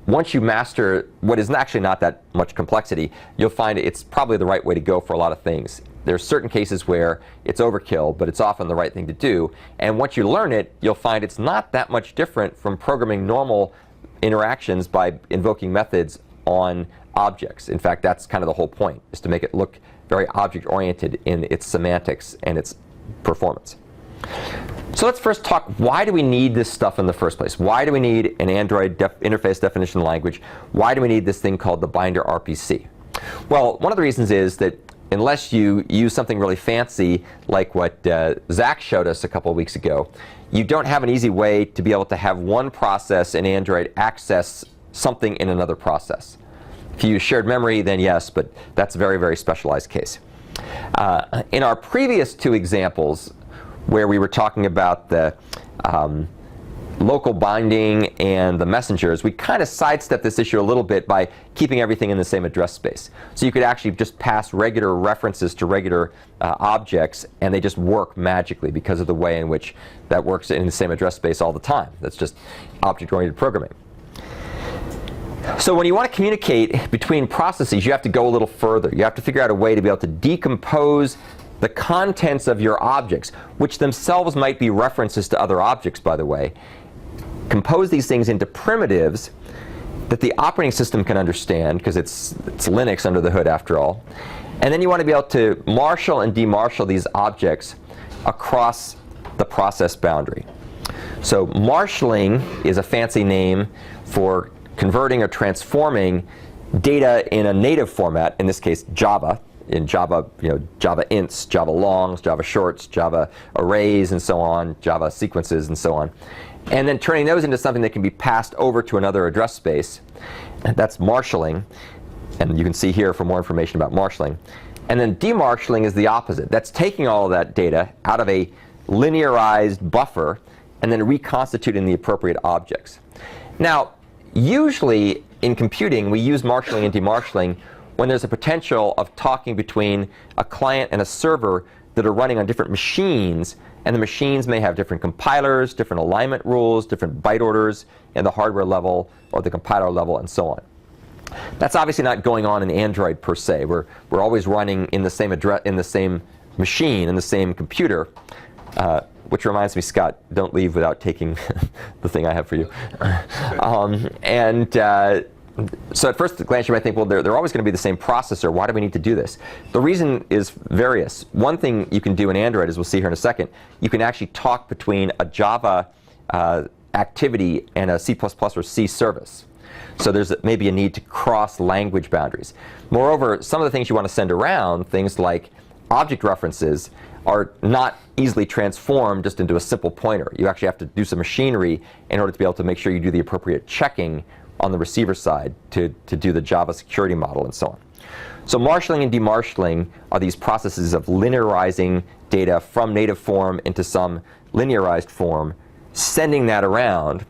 Once you master what is actually not that much complexity, you'll find it's probably the right way to go for a lot of things. There are certain cases where it's overkill, but it's often the right thing to do. And once you learn it, you'll find it's not that much different from programming normal interactions by invoking methods on objects. In fact, that's kind of the whole point, is to make it look very object-oriented in its semantics and its performance. So let's first talk, why do we need this stuff in the first place? Why do we need an Android interface definition language? Why do we need this thing called the Binder RPC? Well, one of the reasons is that unless you use something really fancy like what Zach showed us a couple of weeks ago, you don't have an easy way to be able to have one process in Android access something in another process. If you use shared memory, then yes, but that's a very, very specialized case. In our previous two examples, where we were talking about the local binding and the messengers, we kind of sidestepped this issue a little bit by keeping everything in the same address space. So you could actually just pass regular references to regular objects, and they just work magically because of the way in which that works in the same address space all the time. That's just object-oriented programming. So when you want to communicate between processes, you have to go a little further. You have to figure out a way to be able to decompose the contents of your objects, which themselves might be references to other objects, by the way. Compose these things into primitives that the operating system can understand, because it's Linux under the hood after all. And then you want to be able to marshal and demarshal these objects across the process boundary. So marshaling is a fancy name for converting or transforming data in a native format, in this case Java. In Java, Java ints, Java longs, Java shorts, Java arrays, and so on, Java sequences, and so on. And then turning those into something that can be passed over to another address space. And that's marshaling. And you can see here for more information about marshaling. And then demarshaling is the opposite. That's taking all of that data out of a linearized buffer and then reconstituting the appropriate objects. Now, usually in computing, we use marshaling and demarshaling when there's a potential of talking between a client and a server that are running on different machines, and the machines may have different compilers, different alignment rules, different byte orders in the hardware level or the compiler level, and so on. That's obviously not going on in Android per se. We're always running in the same address, in the same machine, in the same computer. Which reminds me, Scott, don't leave without taking the thing I have for you. So at first glance you might think, well, they're always going to be the same processor. Why do we need to do this? The reason is various. One thing you can do in Android, as we'll see here in a second, you can actually talk between a Java activity and a C++ or C service. So there's maybe a need to cross language boundaries. Moreover, some of the things you want to send around, things like object references, are not easily transformed just into a simple pointer. You actually have to do some machinery in order to be able to make sure you do the appropriate checking on the receiver side to do the Java security model and so on. So marshaling and demarshaling are these processes of linearizing data from native form into some linearized form, sending that around,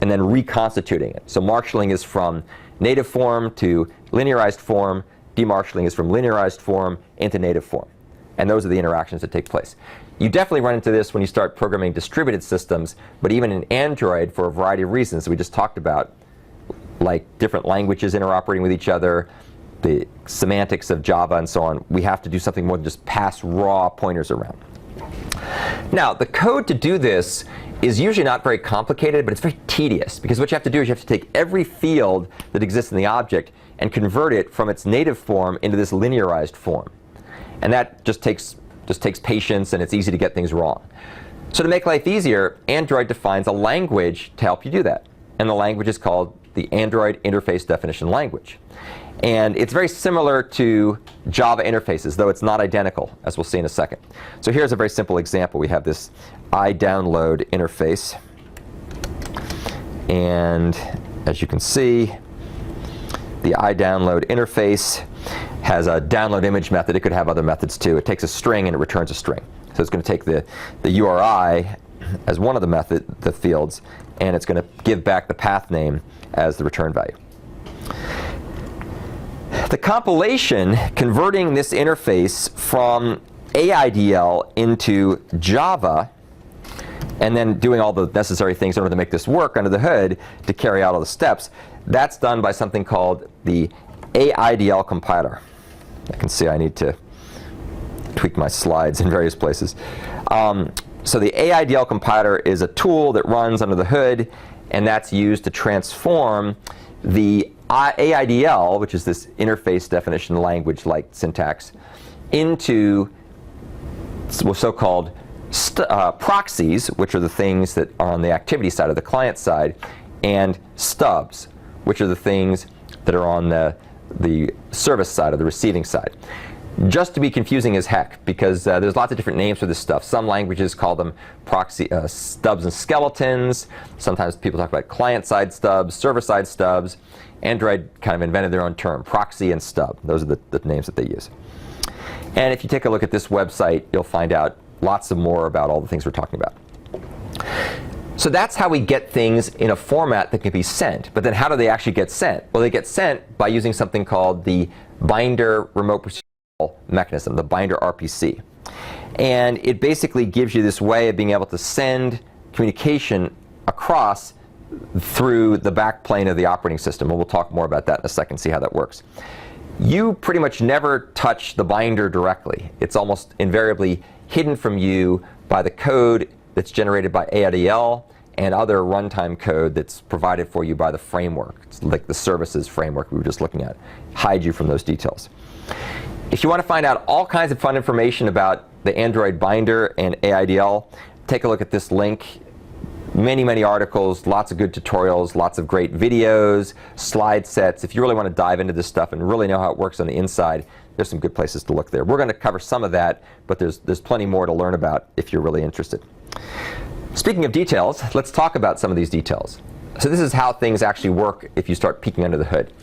and then reconstituting it. So marshaling is from native form to linearized form, Demarshalling is from linearized form into native form. And those are the interactions that take place. You definitely run into this when you start programming distributed systems, but even in Android, for a variety of reasons that we just talked about, like different languages interoperating with each other, the semantics of Java and so on, we have to do something more than just pass raw pointers around. Now, the code to do this is usually not very complicated, but it's very tedious, because what you have to do is you have to take every field that exists in the object and convert it from its native form into this linearized form. And that just takes patience, and it's easy to get things wrong. So to make life easier, Android defines a language to help you do that. And the language is called the Android Interface Definition Language. And it's very similar to Java interfaces, though it's not identical, as we'll see in a second. So here's a very simple example. We have this iDownload interface. And as you can see, the iDownload interface has a download image method. It could have other methods too. It takes a string and it returns a string. So it's going to take the URI as one of the fields, and it's going to give back the path name as the return value. The compilation converting this interface from AIDL into Java and then doing all the necessary things in order to make this work under the hood to carry out all the steps, that's done by something called the AIDL compiler. I can see I need to tweak my slides in various places. So the AIDL compiler is a tool that runs under the hood, and that's used to transform the AIDL, which is this interface definition language-like syntax, into so-called proxies, which are the things that are on the activity side of the client side, and stubs, which are the things that are on the service side or the receiving side. Just to be confusing as heck, because there's lots of different names for this stuff. Some languages call them proxy stubs and skeletons. Sometimes people talk about client-side stubs, server-side stubs. Android kind of invented their own term, proxy and stub. Those are the names that they use. And if you take a look at this website, you'll find out lots of more about all the things we're talking about. So that's how we get things in a format that can be sent. But then how do they actually get sent? Well, they get sent by using something called the Binder remote procedural mechanism, the Binder RPC. And it basically gives you this way of being able to send communication across through the backplane of the operating system. And we'll talk more about that in a second, see how that works. You pretty much never touch the binder directly. It's almost invariably hidden from you by the code that's generated by AIDL and other runtime code that's provided for you by the framework. It's like the services framework we were just looking at. Hide you from those details. If you want to find out all kinds of fun information about the Android binder and AIDL, take a look at this link. Many, many articles, lots of good tutorials, lots of great videos, slide sets. If you really want to dive into this stuff and really know how it works on the inside, there's some good places to look there. We're going to cover some of that, but there's plenty more to learn about if you're really interested. Speaking of details, let's talk about some of these details. So this is how things actually work if you start peeking under the hood.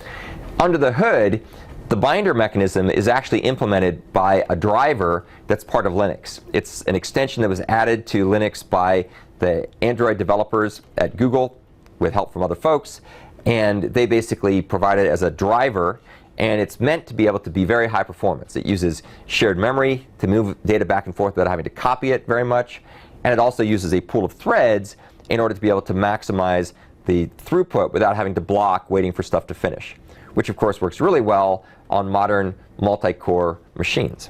Under the hood, the binder mechanism is actually implemented by a driver that's part of Linux. It's an extension that was added to Linux by the Android developers at Google with help from other folks, and they basically provide it as a driver, and it's meant to be able to be very high performance. It uses shared memory to move data back and forth without having to copy it very much, and it also uses a pool of threads in order to be able to maximize the throughput without having to block waiting for stuff to finish, which of course works really well on modern multi-core machines.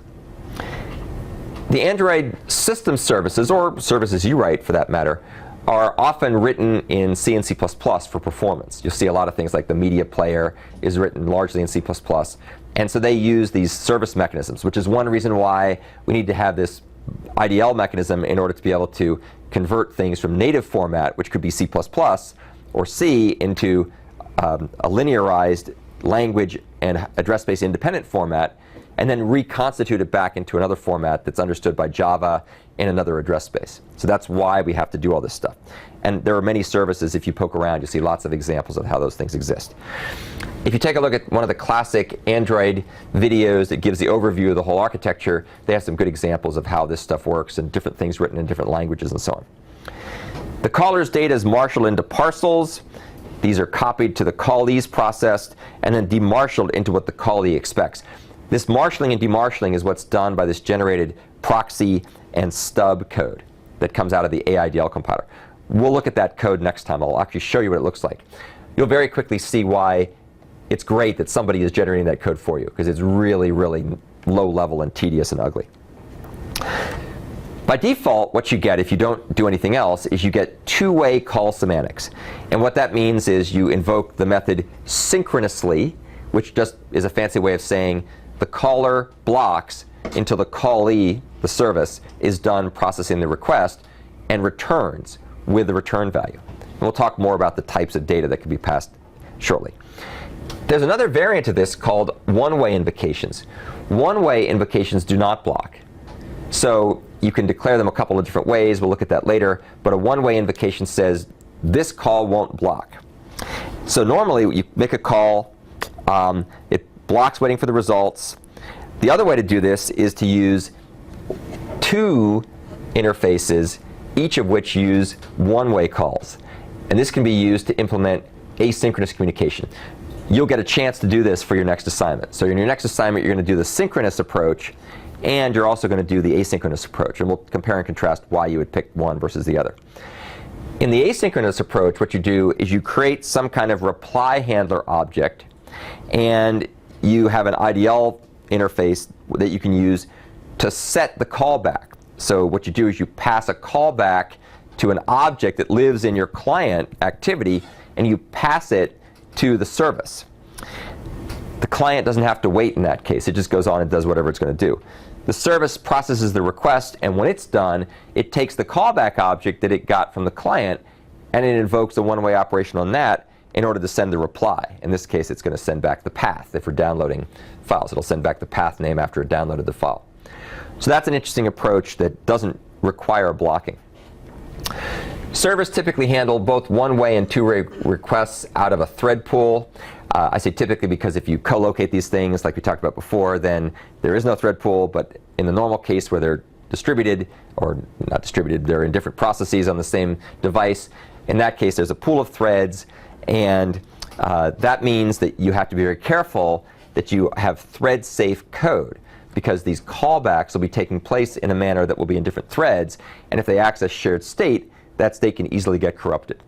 The Android system services, or services you write for that matter, are often written in C and C++ for performance. You'll see a lot of things like the media player is written largely in C++. And so they use these service mechanisms, which is one reason why we need to have this IDL mechanism in order to be able to convert things from native format, which could be C++ or C, into a linearized language and address space independent format, and then reconstitute it back into another format that's understood by Java in another address space. So that's why we have to do all this stuff. And there are many services, if you poke around, you see lots of examples of how those things exist. If you take a look at one of the classic Android videos that gives the overview of the whole architecture, they have some good examples of how this stuff works and different things written in different languages and so on. The caller's data is marshaled into parcels. These are copied to the callees processed and then demarshaled into what the callee expects. This marshalling and demarshalling is what's done by this generated proxy and stub code that comes out of the AIDL compiler. We'll look at that code next time. I'll actually show you what it looks like. You'll very quickly see why it's great that somebody is generating that code for you, because it's really, really low level and tedious and ugly. By default, what you get if you don't do anything else is you get two-way call semantics. And what that means is you invoke the method synchronously, which just is a fancy way of saying the caller blocks until the callee, the service, is done processing the request and returns with the return value. And we'll talk more about the types of data that can be passed shortly. There's another variant of this called one-way invocations. One-way invocations do not block. So you can declare them a couple of different ways. We'll look at that later. But a one-way invocation says this call won't block. So normally you make a call, it blocks waiting for the results. The other way to do this is to use two interfaces, each of which use one-way calls. And this can be used to implement asynchronous communication. You'll get a chance to do this for your next assignment. So in your next assignment, you're going to do the synchronous approach, and you're also going to do the asynchronous approach. And we'll compare and contrast why you would pick one versus the other. In the asynchronous approach, what you do is you create some kind of reply handler object, and you have an IDL interface that you can use to set the callback. So what you do is you pass a callback to an object that lives in your client activity, and you pass it to the service. The client doesn't have to wait in that case. It just goes on and does whatever it's going to do. The service processes the request, and when it's done, it takes the callback object that it got from the client, and it invokes a one-way operation on that in order to send the reply. In this case, it's going to send back the path. If we're downloading files, it'll send back the path name after it downloaded the file. So that's an interesting approach that doesn't require blocking. Servers typically handle both one-way and two-way requests out of a thread pool. I say typically because if you co-locate these things, like we talked about before, then there is no thread pool. But in the normal case where they're distributed, or not distributed, they're in different processes on the same device, in that case there's a pool of threads. And that means that you have to be very careful that you have thread-safe code, because these callbacks will be taking place in a manner that will be in different threads. And if they access shared state, that state can easily get corrupted.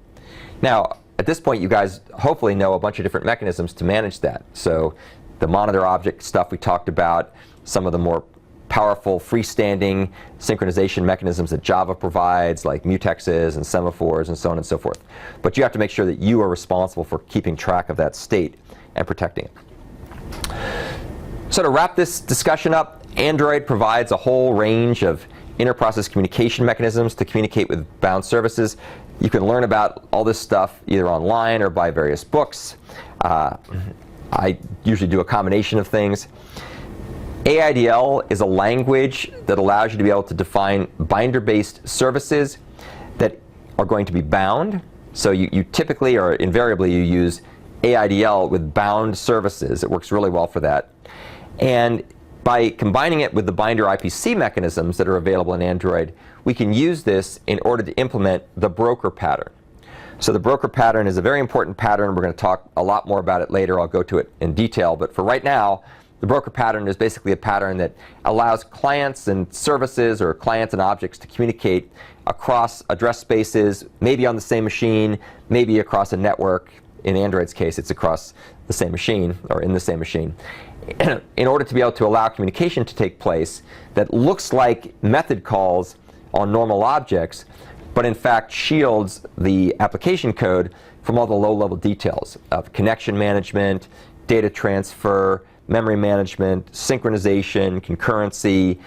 Now, at this point, you guys hopefully know a bunch of different mechanisms to manage that. So the monitor object stuff we talked about, some of the more powerful freestanding synchronization mechanisms that Java provides, like mutexes and semaphores and so on and so forth. But you have to make sure that you are responsible for keeping track of that state and protecting it. So to wrap this discussion up, Android provides a whole range of inter-process communication mechanisms to communicate with bound services. You can learn about all this stuff either online or by various books. I usually do a combination of things. AIDL is a language that allows you to be able to define binder-based services that are going to be bound. So you typically or invariably you use AIDL with bound services. It works really well for that. And by combining it with the Binder RPC mechanisms that are available in Android, we can use this in order to implement the broker pattern. So the broker pattern is a very important pattern. We're going to talk a lot more about it later. I'll go to it in detail. But for right now, the broker pattern is basically a pattern that allows clients and services, or clients and objects, to communicate across address spaces, maybe on the same machine, maybe across a network. In Android's case, it's across the same machine, or in the same machine, in order to be able to allow communication to take place that looks like method calls on normal objects, but in fact shields the application code from all the low-level details of connection management, data transfer, memory management, synchronization, concurrency,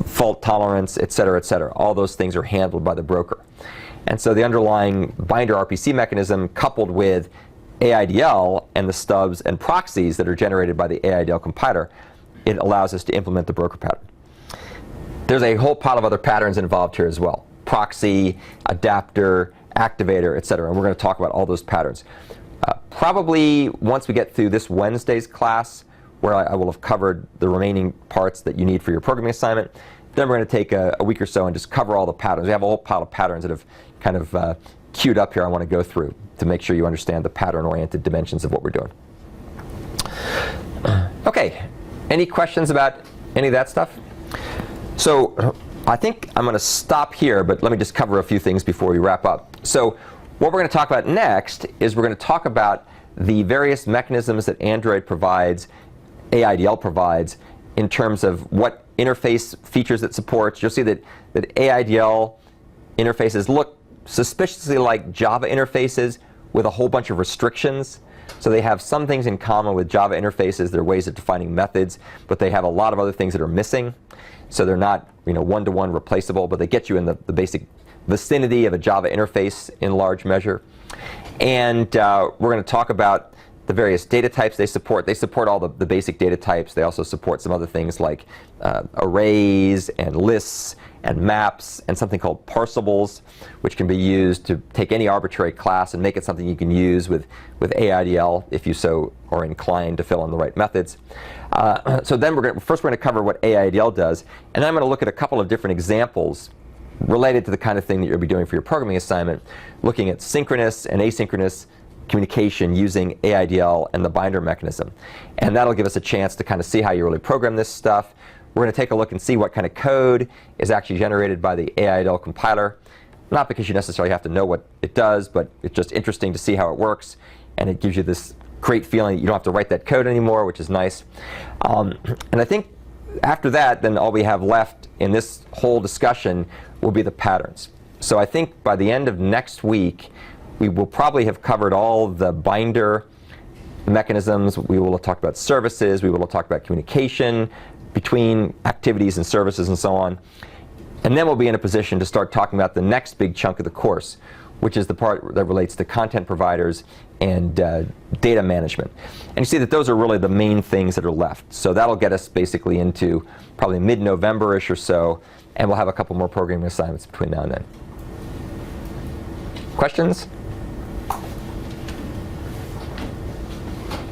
fault tolerance, et cetera, et cetera. All those things are handled by the broker. And so the underlying Binder RPC mechanism, coupled with AIDL and the stubs and proxies that are generated by the AIDL compiler, it allows us to implement the broker pattern. There's a whole pile of other patterns involved here as well. Proxy, adapter, activator, etc. And we're going to talk about all those patterns. Probably once we get through this Wednesday's class, where I will have covered the remaining parts that you need for your programming assignment, then we're going to take a week or so and just cover all the patterns. We have a whole pile of patterns that have kind of queued up here I want to go through to make sure you understand the pattern-oriented dimensions of what we're doing. Okay, any questions about any of that stuff? So I think I'm going to stop here, but let me just cover a few things before we wrap up. So what we're going to talk about next is we're going to talk about the various mechanisms that Android provides, AIDL provides, in terms of what interface features it supports. You'll see that AIDL interfaces look suspiciously like Java interfaces with a whole bunch of restrictions. So they have some things in common with Java interfaces. There are ways of defining methods, but they have a lot of other things that are missing. So they're not, one-to-one replaceable, but they get you in the basic vicinity of a Java interface in large measure. And we're going to talk about the various data types they support. They support all the basic data types. They also support some other things like arrays and lists and maps and something called parsables, which can be used to take any arbitrary class and make it something you can use with AIDL if you so are inclined to fill in the right methods. So then first we're going to cover what AIDL does, and then I'm going to look at a couple of different examples related to the kind of thing that you'll be doing for your programming assignment, looking at synchronous and asynchronous communication using AIDL and the binder mechanism. And that'll give us a chance to kind of see how you really program this stuff. We're going to take a look and see what kind of code is actually generated by the AIDL compiler. Not because you necessarily have to know what it does, but it's just interesting to see how it works. And it gives you this great feeling that you don't have to write that code anymore, which is nice. And I think after that, then all we have left in this whole discussion will be the patterns. So I think by the end of next week, we will probably have covered all the binder mechanisms. We will have talked about services. We will have talked about communication between activities and services and so on. And then we'll be in a position to start talking about the next big chunk of the course, which is the part that relates to content providers and data management. And you see that those are really the main things that are left. So that'll get us basically into probably mid-November-ish or so, and we'll have a couple more programming assignments between now and then. Questions?